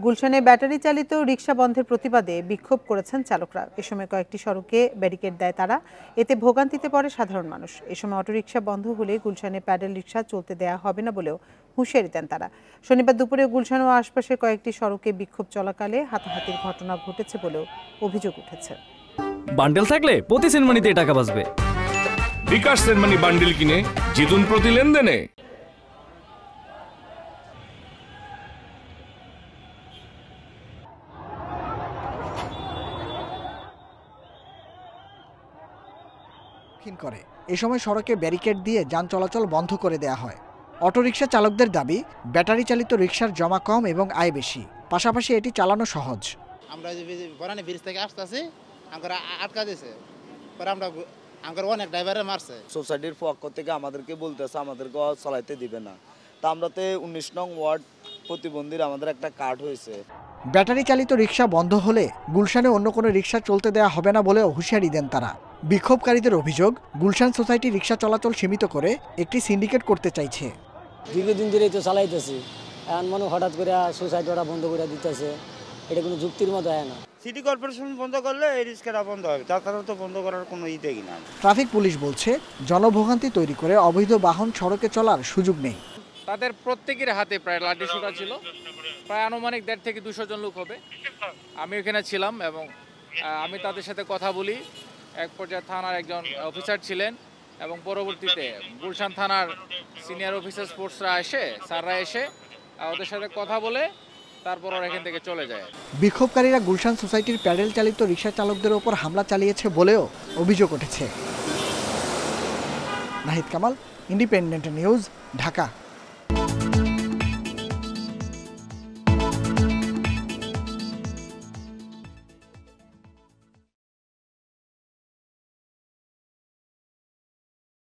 গুলশানে ব্যাটারি চালিত রিকশা বন্ধের প্রতিবাদে বিক্ষোভ করেছেন চালকরা। এ সময় কয়েকটি সড়কে ব্যারিকেড দেয় তারা। এতে ভোগান্তিতে পড়ে সাধারণ মানুষ। এ সময় অটোরিকশা বন্ধ হলে গুলশানে প্যাডেল রিকশা চলতে দেয়া হবে না বলেও হুঁশিয়ারি দেন তারা। শনিবার দুপুরে গুলশান ও আশপাশের কয়েকটি সড়কে বিক্ষোভ চলাকালে হাতাহাতির ঘটনা ঘটেছে বলেও অভিযোগ উঠেছে। বান্ডেল থাকলে প্রতি সেনমানিতে টাকা বাঁচবে। বিকাশ সেনমানি বান্ডেল কিনে জিতুন প্রতি লেনদেনে। করে এ সময় সড়কে ব্যারিকেড দিয়ে যান চলাচল বন্ধ করে দেয়া হয়। অটোরিকশা চালকদের দাবি, ব্যাটারি চালিত রিকশার জমা কম এবং আয় বেশি, পাশাপাশি এটি চালানো সহজ। আমরা বরানি ব্রিজ থেকে আসতেছি, আমরা আটকা দিয়েছে, পরে আমরা অনেক ড্রাইভারে মারছে। সোসাইটির পক্ষ থেকে আমাদেরকে বলতেছে আমাদেরকে চালাইতে দিবে না। তা আমরাতে 19 নং ওয়ার্ড প্রতিবন্ধীর আমাদের একটা কার্ড হয়েছে। ব্যাটারি চালিত রিকশা বন্ধ হলে গুলশানে অন্য কোনো রিকশা চলতে দেয়া হবে না বলেও হুঁশিয়ারি দেন তারা। বিক্ষোভকারীদের অভিযোগ, গুলশান সোসাইটি রিকশা চলাচল সীমিত করে একটি সিন্ডিকেট করতে চাইছে। দীর্ঘদিন ধরেই তো চালাইতেছি, এখন মনে হঠাৎ করে সোসাইটি ওরা বন্ধ করে দিতেছে, এটা কোনো যুক্তির মতো হয় না। সিটি কর্পোরেশন বন্ধ করলে এই রিক্সাটা বন্ধ হবে, তাছাড়া তো বন্ধ করার কোনো দেখি না। ট্রাফিক পুলিশ বলছে, জনভোগান্তি তৈরি করে অবৈধ বাহন সড়কে চলার সুযোগ নেই। তাদের প্রত্যেকের হাতে প্রায় লাঠি সোটা ছিল, প্রায় আনুমানিক 150 থেকে 200 জন লোক হবে। আমি ওখানে ছিলাম এবং আমি তাদের সাথে কথা বলি। এক পর্যায়ে থানার একজন অফিসার ছিলেন এবং পরবর্তীতে গুলশান থানার সিনিয়র অফিসার স্যাররা এসে ওদের সাথে কথা বলে তারপর ওরা এখান থেকে চলে যায়। বিক্ষোভকারীরা গুলশান সোসাইটির প্যাডেল চালিত রিকশা চালকদের ওপর হামলা চালিয়েছে বলেও অভিযোগ উঠেছে। Nahid Kamal, independent news, Dhaka.